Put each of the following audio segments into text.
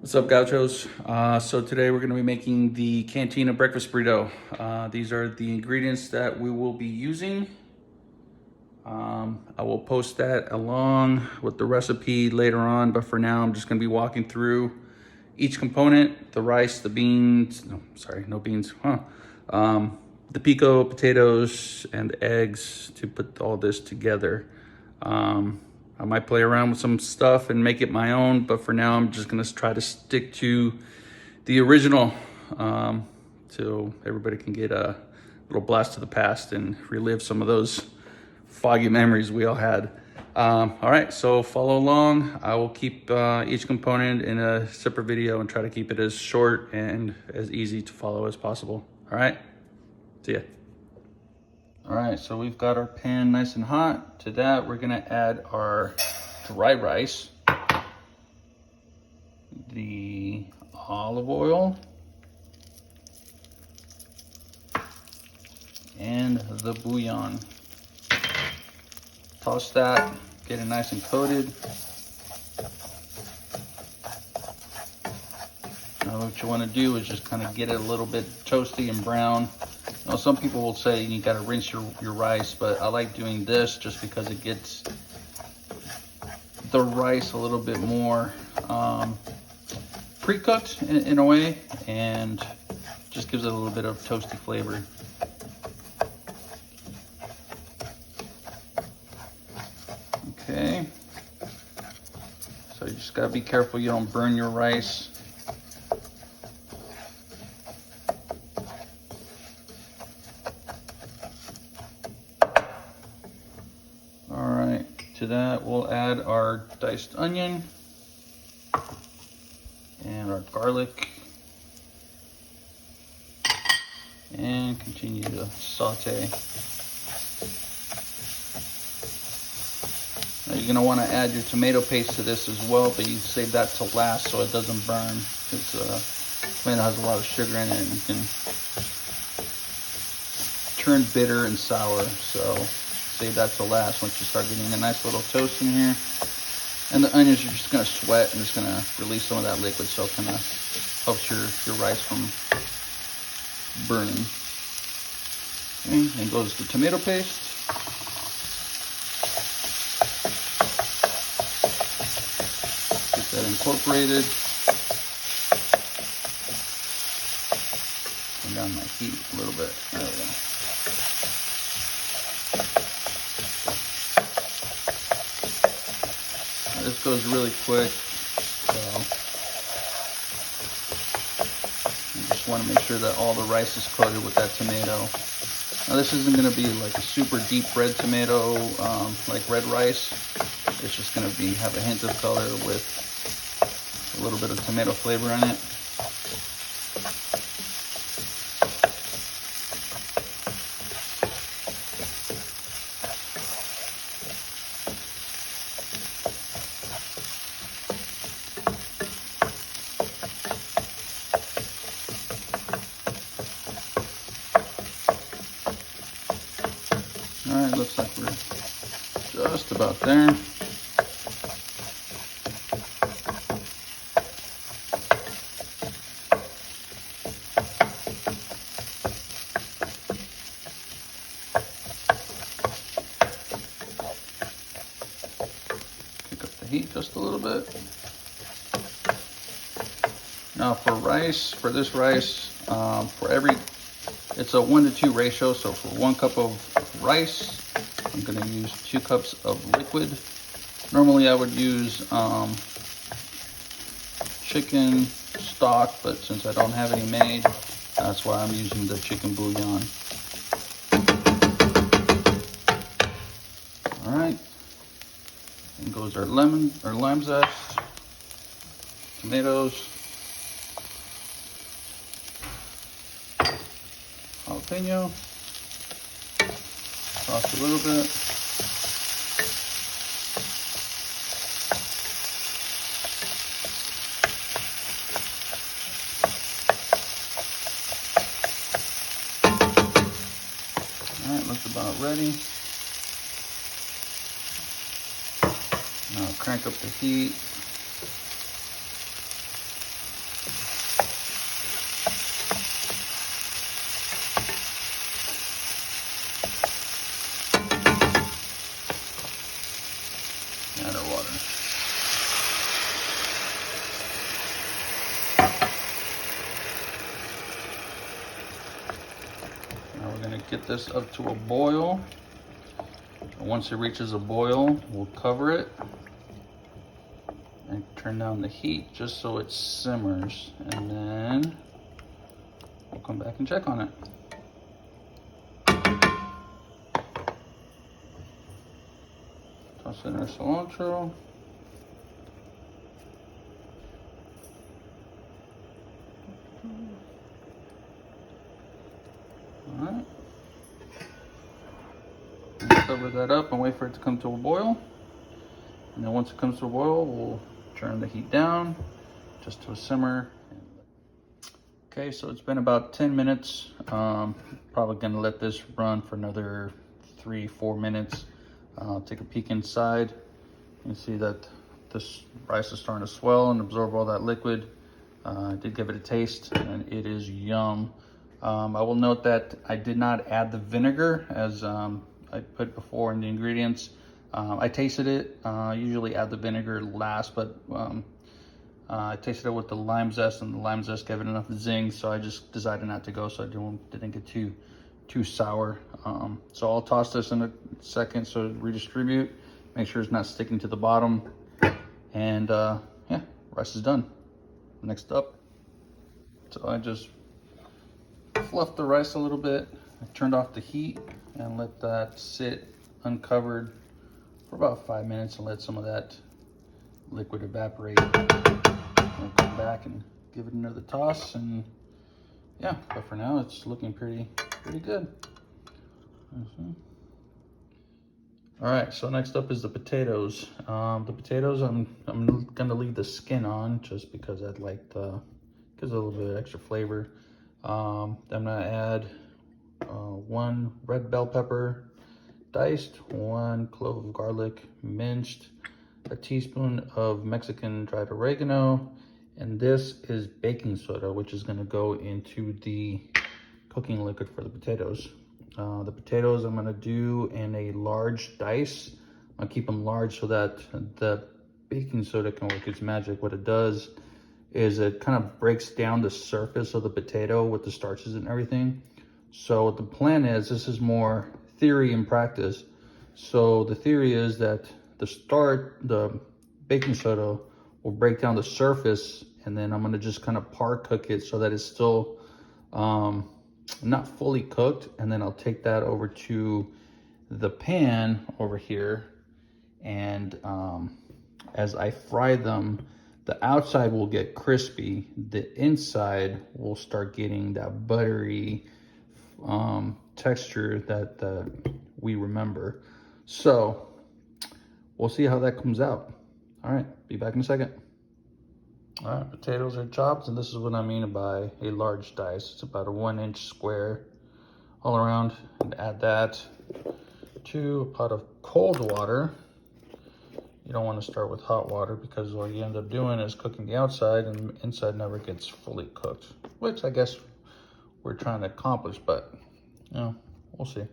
What's up, gauchos? So today we're going to be making the Cantina breakfast burrito. These are the ingredients that we will be using. I will post that along with the recipe later on, but for now I'm just going to be walking through each component: the rice, the beans, no beans, the pico, potatoes, and the eggs to put all this together. I might play around with some stuff and make it my own, but for now I'm just gonna try to stick to the original, so everybody can get a little blast to the past and relive some of those foggy memories we all had. All right, so follow along. I will keep each component in a separate video and try to keep it as short and as easy to follow as possible. All right, see ya. All right, so we've got our pan nice and hot. To that, we're gonna add our dry rice, the olive oil, and the bouillon. Toss that, get it nice and coated. Now what you wanna do is just kind of get it a little bit toasty and brown. Now, some people will say you gotta rinse your rice, but I like doing this just because it gets the rice a little bit more pre-cooked in a way, and just gives it a little bit of toasty flavor. Okay, so you just gotta be careful you don't burn your rice. To that, we'll add our diced onion and our garlic and continue to saute. Now you're going to want to add your tomato paste to this as well, but you save that till last so it doesn't burn, because tomato has a lot of sugar in it and it can turn bitter and sour. So save that till last once you start getting a nice little toast in here. And the onions are just gonna sweat and it's gonna release some of that liquid, so it kind of helps your rice from burning. Okay, and goes the tomato paste. Get that incorporated. Turn down my heat a little bit. There we go. This goes really quick, so you just want to make sure that all the rice is coated with that tomato. Now this isn't going to be like a super deep red tomato, like red rice. It's just going to have a hint of color with a little bit of tomato flavor in it. All right, looks like we're just about there. Pick up the heat just a little bit. Now for this rice, it's a 1 to 2 ratio. So for 1 cup of rice, I'm going to use 2 cups of liquid. Normally I would use chicken stock, but since I don't have any made, that's why I'm using the chicken bouillon. All right, and goes our lime zest, tomatoes, jalapeno. Toss a little bit. All right, looks about ready. Now crank up the heat. get this up to a boil. And once it reaches a boil, we'll cover it and turn down the heat just so it simmers. And then we'll come back and check on it. Toss in our cilantro. All right. Cover that up and wait for it to come to a boil. And then once it comes to a boil, we'll turn the heat down just to a simmer. Okay, so it's been about 10 minutes. Probably gonna let this run for another 3-4 minutes. Take a peek inside. You can see that this rice is starting to swell and absorb all that liquid. I did give it a taste and it is yum. I will note that I did not add the vinegar as I put before in the ingredients. I tasted it. Usually add the vinegar last, but I tasted it with the lime zest, and the lime zest gave it enough zing, so I just decided not to go, so I didn't get too sour. So I'll toss this in a second so to redistribute. Make sure it's not sticking to the bottom. And yeah, rice is done. Next up, so I just fluffed the rice a little bit. I turned off the heat and let that sit uncovered for about 5 minutes and let some of that liquid evaporate. I'll come back and give it another toss, and yeah, but for now it's looking pretty good. All right, so next up is the potatoes. The potatoes, I'm gonna leave the skin on just because I'd like gives it a little bit of extra flavor. I'm gonna add 1 red bell pepper diced, 1 clove of garlic minced, a teaspoon of Mexican dried oregano, and this is baking soda, which is gonna go into the cooking liquid for the potatoes. The potatoes I'm gonna do in a large dice. I'll keep them large so that the baking soda can work its magic. What it does is it kind of breaks down the surface of the potato with the starches and everything. So what the plan is, this is more theory and practice. So the theory is that the baking soda will break down the surface, and then I'm gonna just kind of par cook it so that it's still not fully cooked. And then I'll take that over to the pan over here, and as I fry them, the outside will get crispy, the inside will start getting that buttery texture that we remember. So we'll see how that comes out. All right, be back in a second. All right, potatoes are chopped, and this is what I mean by a large dice. It's about a 1-inch square all around. And add that to a pot of cold water. You don't want to start with hot water because what you end up doing is cooking the outside, and the inside never gets fully cooked, which I guess we're trying to accomplish, but you know, we'll see.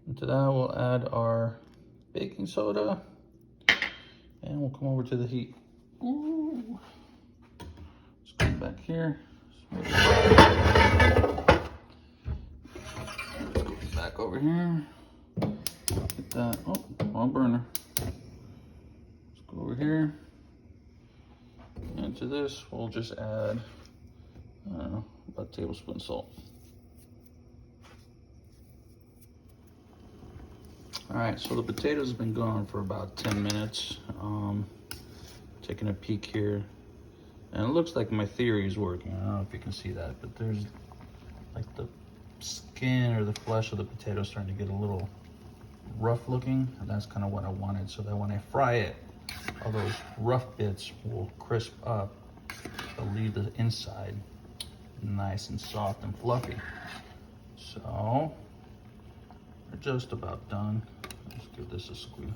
Into that we'll add our baking soda, and we'll come over to the heat. Ooh. Let's come back here. Let's go back over here. Get that. Oh, wrong burner. Let's go over here. Into this, we'll just add, I don't know, about a tablespoon of salt. All right, so the potatoes have been going for about 10 minutes. Taking a peek here, and it looks like my theory is working. I don't know if you can see that, but there's like the skin or the flesh of the potato starting to get a little rough looking, and that's kind of what I wanted, so that when I fry it, all those rough bits will crisp up, but leave the inside nice and soft and fluffy. So we're just about done. Let's give this a squeeze.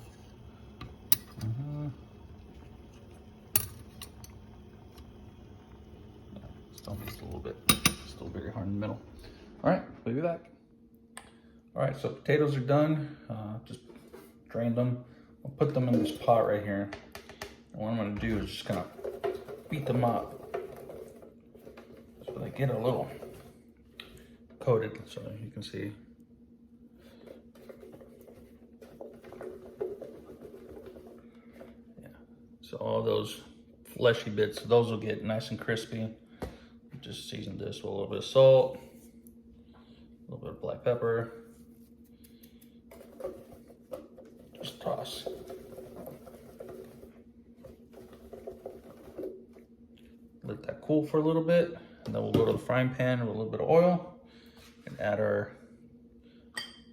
Yeah, still needs a little bit. Still very hard in the middle. All right, we'll be back. All right, so potatoes are done. Just drained them. I'll put them in this pot right here. And what I'm gonna do is just kind of beat them up so they get a little coated, so you can see So all those fleshy bits, those will get nice and crispy. Just season this with a little bit of salt, a little bit of black pepper. Just toss. Let that cool for a little bit, and then we'll go to the frying pan with a little bit of oil and add our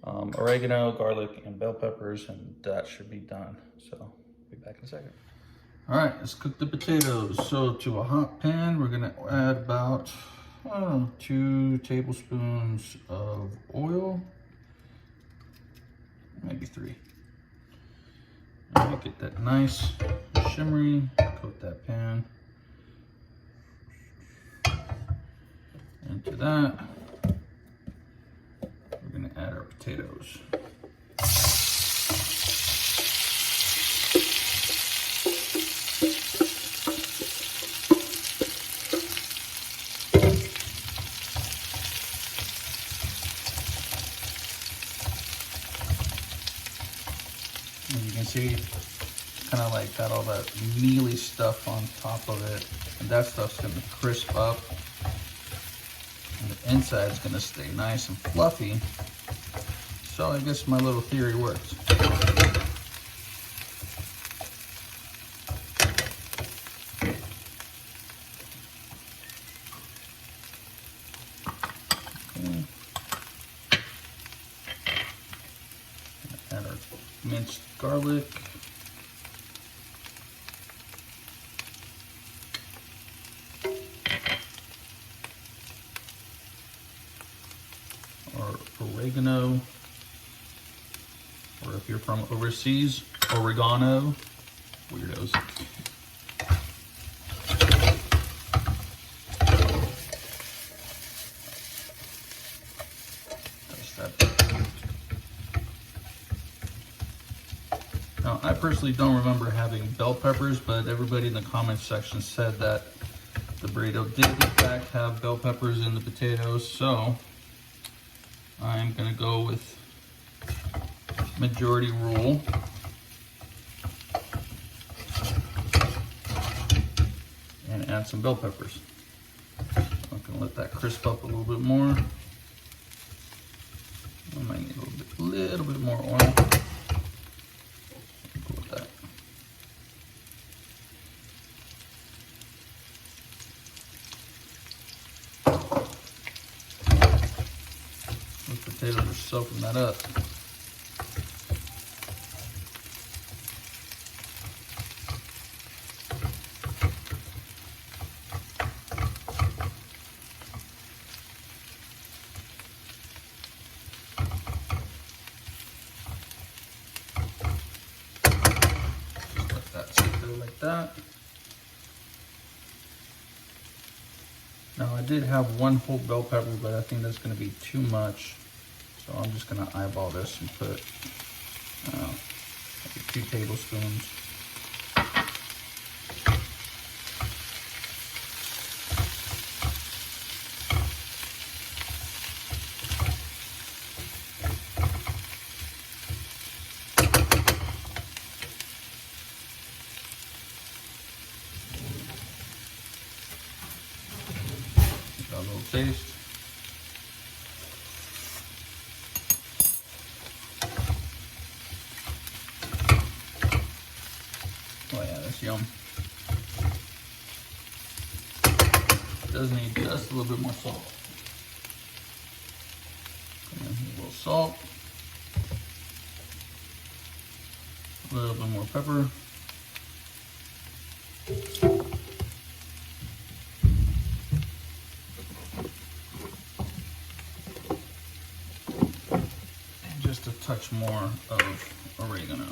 oregano, garlic, and bell peppers, and that should be done. So I'll be back in a second. All right, let's cook the potatoes. So to a hot pan, we're gonna add about 2 tablespoons of oil, maybe 3. All right, get that nice shimmery, coat that pan. Into that, we're gonna add our potatoes. And you can see, kind of like got all that mealy stuff on top of it, and that stuff's gonna crisp up. And the inside's gonna stay nice and fluffy. So I guess my little theory works. Okay. Add our minced garlic. Or oregano, or if you're from overseas, oregano, weirdos. Now, I personally don't remember having bell peppers, but everybody in the comments section said that the burrito did in fact have bell peppers in the potatoes, so I'm gonna go with majority rule. And add some bell peppers. I'm gonna let that crisp up a little bit more. I might need a little bit more oil. Go with that. Those potatoes are soaking that up. Like that. Now I did have 1 whole bell pepper, but I think that's going to be too much, so I'm just going to eyeball this and put maybe 2 tablespoons. A little taste. Oh yeah, that's yum. It does need just a little bit more salt. And a little salt. A little bit more pepper. Just a touch more of oregano.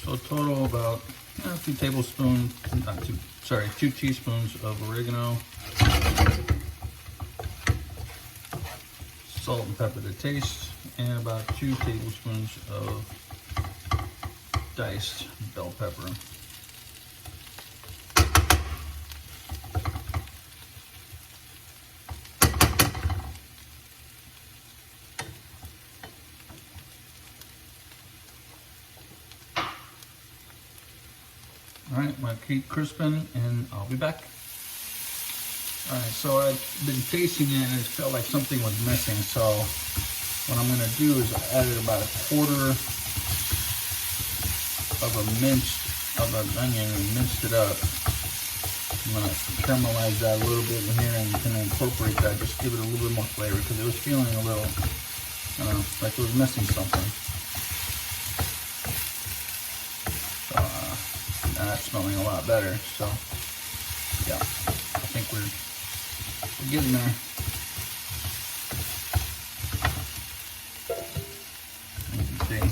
So total about 2 tablespoons, 2 teaspoons of oregano. Salt and pepper to taste, and about 2 tablespoons of diced bell pepper. All right, I'm gonna keep crisping and I'll be back. All right, so I've been tasting it and it felt like something was missing. So what I'm gonna do is I added about a quarter of an onion and minced it up. I'm gonna caramelize that a little bit in here and kind of incorporate that, just give it a little bit more flavor because it was feeling a little, like it was missing something. So now it's smelling a lot better. So yeah, I think we're getting there. You can see the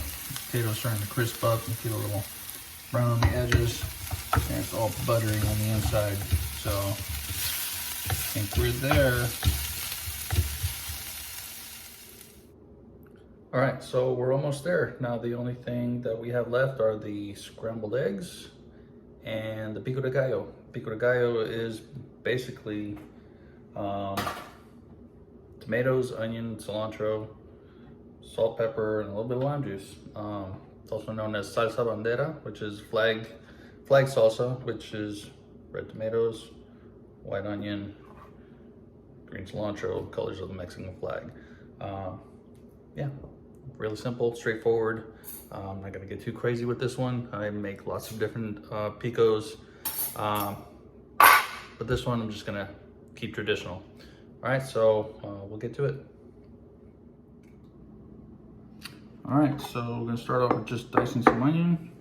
potatoes starting to crisp up and get a little brown on the edges, and it's all buttery on the inside. So I think we're there. All right, so we're almost there. Now the only thing that we have left are the scrambled eggs and the pico de gallo. Pico de gallo is basically tomatoes, onion, cilantro, salt, pepper, and a little bit of lime juice. It's also known as salsa bandera, which is flag salsa, which is red tomatoes, white onion, green cilantro, colors of the Mexican flag. Yeah, really simple, straightforward. I'm not gonna get too crazy with this one. I make lots of different picos, but this one I'm just gonna keep traditional. All right, so we'll get to it. All right, so we're gonna start off with just dicing some onion.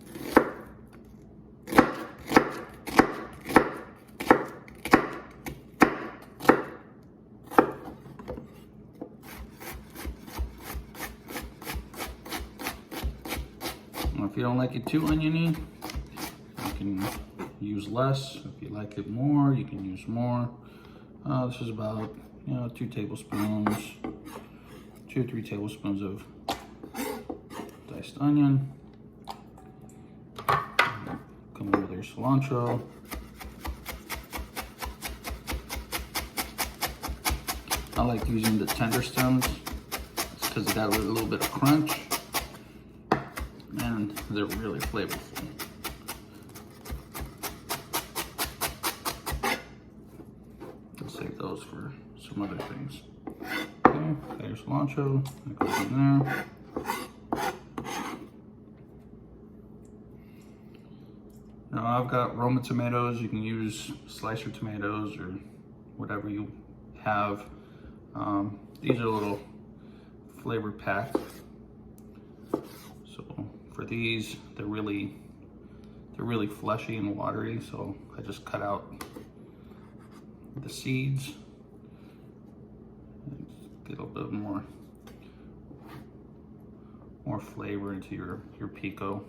Now, if you don't like it too oniony, you can use less. If you like it more, you can use more. This is about 2 tablespoons, 2 or 3 tablespoons of diced onion. Come in with your cilantro. I like using the tender stems because they got a little bit of crunch and they're really flavorful. I'll save those for some other things. Okay, got your cilantro, that goes in there. Now I've got Roma tomatoes. You can use slicer tomatoes or whatever you have. These are a little flavor packed. So for these, they're really fleshy and watery. So I just cut out the seeds. Get a little bit more flavor into your pico.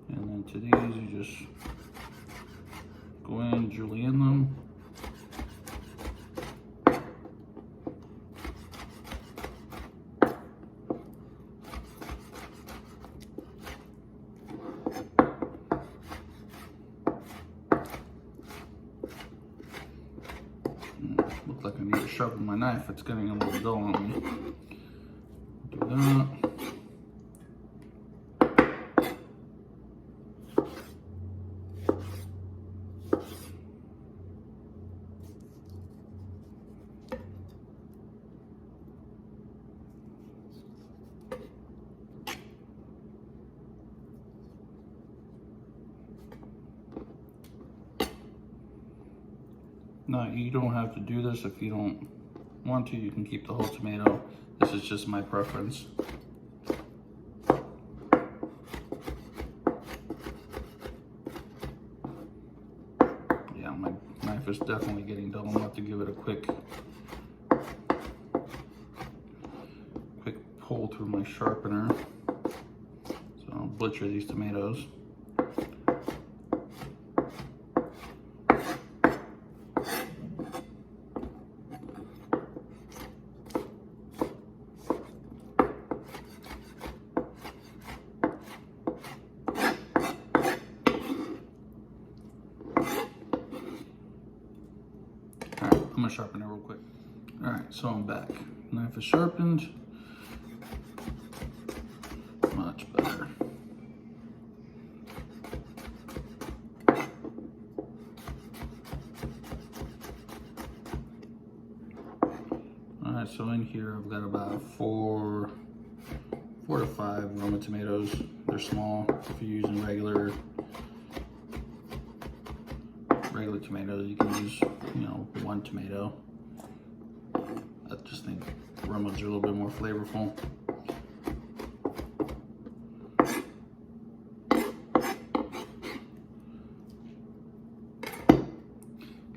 And then to these, you just go in, julienne them. Looks like I need to sharpen my knife. It's getting a little dull on me. Do that. Now, you don't have to do this if you don't want to. You can keep the whole tomato. This is just my preference. Yeah, my knife is definitely getting dull. I'm gonna have to give it a quick pull through my sharpener. So I'll butcher these tomatoes. I'm gonna sharpen it real quick. All right, so I'm back. Knife is sharpened. Much better. Alright, so in here I've got about four to five Roma tomatoes. They're small. If you're using regular tomatoes, you can use, you know, one tomato. I just think Romas are a little bit more flavorful.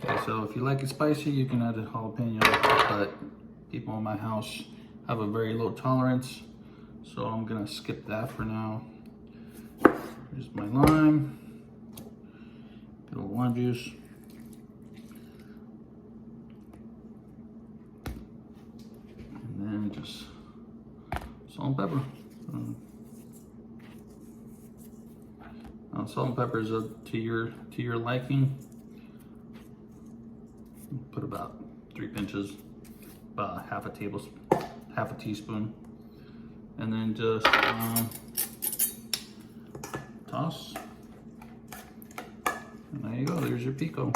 Okay, so if you like it spicy, you can add a jalapeno, but people in my house have a very low tolerance, so I'm gonna skip that for now. Here's my lime, a little lime juice. And then just salt and pepper. Salt and pepper is up to your liking. Put about 3 pinches, about half a teaspoon, and then just toss. And there you go. There's your pico.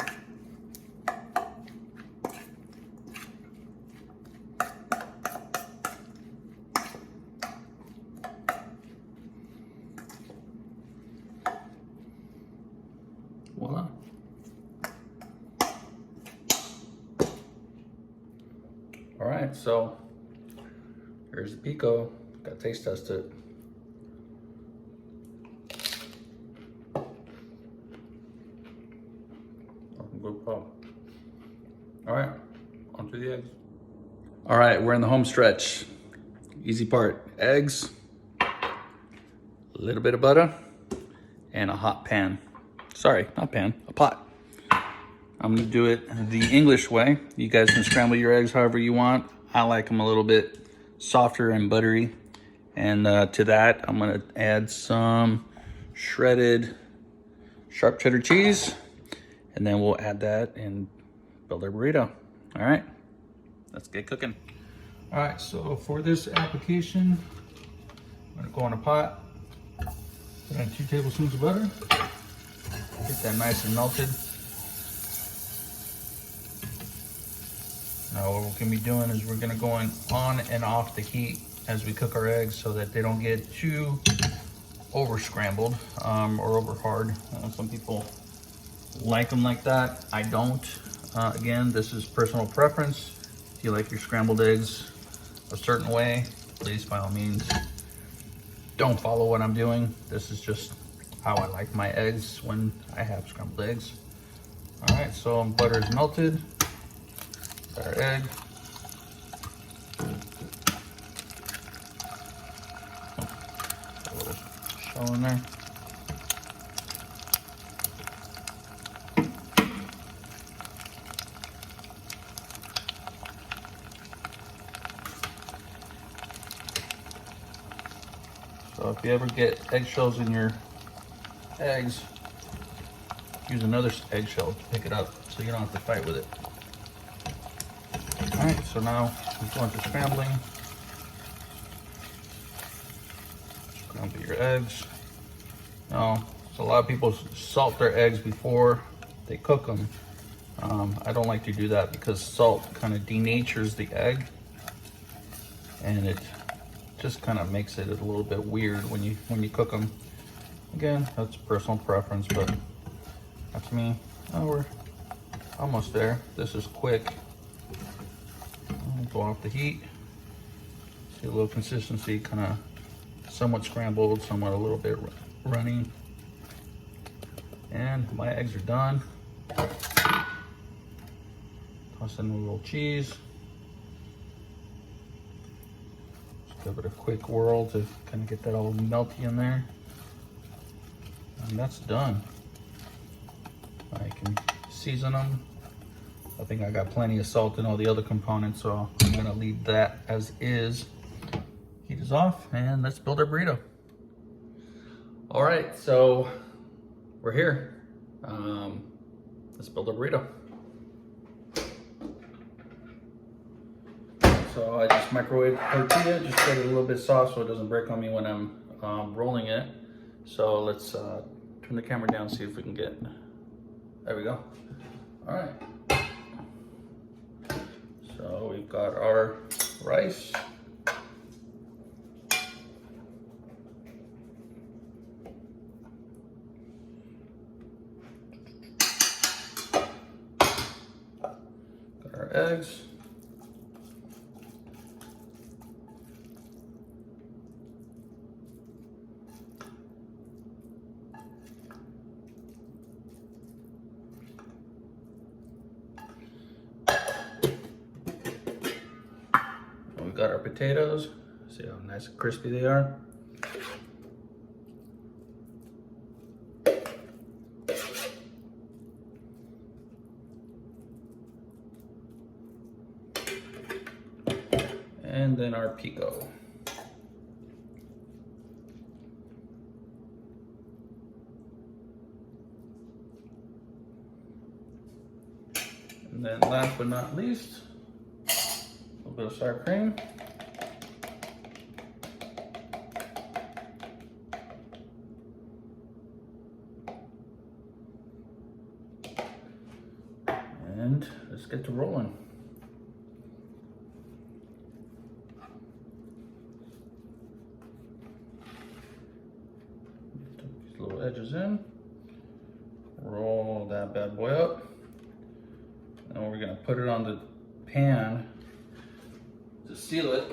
Voila. All right, so here's the pico. Got to taste test it. Good pop. All right, on to the eggs. All right, we're in the home stretch. Easy part. Eggs, a little bit of butter, and a hot pan. Sorry, not pan, a pot. I'm gonna do it the English way. You guys can scramble your eggs however you want. I like them a little bit softer and buttery. And to that, I'm gonna add some shredded sharp cheddar cheese. And then we'll add that and build our burrito. All right, let's get cooking. All right, so for this application, I'm gonna go on a pot, put in 2 tablespoons of butter, get that nice and melted. Now what we're gonna be doing is we're gonna go on and off the heat as we cook our eggs so that they don't get too over scrambled or over hard. Some people like them like that. I don't. Again, this is personal preference. If you like your scrambled eggs a certain way, please by all means don't follow what I'm doing. This is just how I like my eggs when I have scrambled eggs. All right, so butter is melted. Got our egg. A little shell in there. So if you ever get eggshells in your eggs, use another eggshell to pick it up so you don't have to fight with it. All right, so now we go into scrambling. Scramble your eggs. Now, so a lot of people salt their eggs before they cook them. I don't like to do that because salt kind of denatures the egg, and it just kind of makes it a little bit weird when you cook them. Again, that's personal preference, but that's me. Oh, we're almost there. This is quick. Go off the heat. See a little consistency, kind of somewhat scrambled, somewhat a little bit runny. And my eggs are done. Toss in a little cheese. Just give it a quick whirl to kind of get that all melty in there. And that's done. I can season them. I think I got plenty of salt in all the other components, so I'm gonna leave that as is. Heat is off, and let's build our burrito. All right, so we're here. Let's build a burrito. So I just microwave the tortilla, just get it a little bit soft so it doesn't break on me when I'm rolling it. So let's turn the camera down, see if we can get, there we go. All right. So we've got our rice. Got our eggs. We've got our potatoes. See how nice and crispy they are. And then our pico. And then last but not least, a little bit of sour cream. And let's get to rolling. Tuck these little edges in. Roll that bad boy up. And we're gonna put it on the pan to seal it.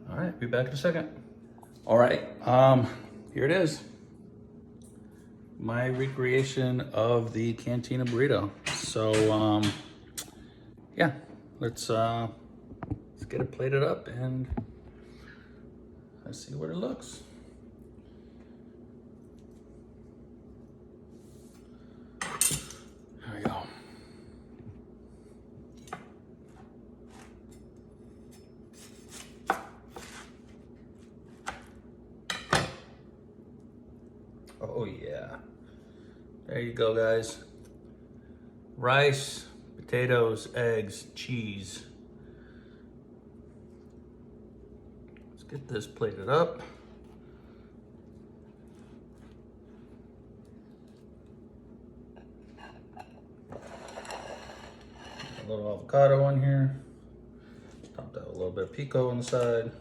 All right, be back in a second. All right, here it is. My recreation of the Cantina Burrito. So, yeah, let's get it plated up and let's see what it looks. There we go. Oh yeah. There you go, guys. Rice, potatoes, eggs, cheese. Let's get this plated up. A little avocado on here. Topped out a little bit of pico on the side.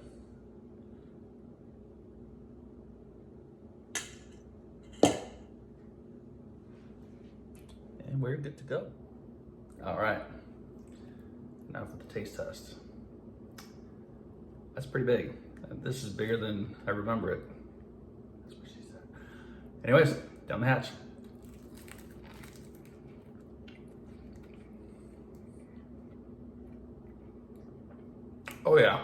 And we're good to go. All right, now for the taste test. That's pretty big. This is bigger than I remember it. That's what she said. Anyways, down the hatch. Oh yeah.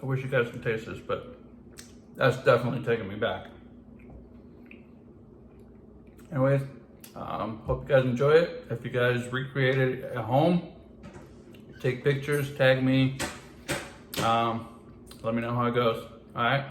I wish you guys could taste this, but that's definitely taking me back. Anyways, hope you guys enjoy it. If you guys recreate it at home, take pictures, tag me, let me know how it goes. All right.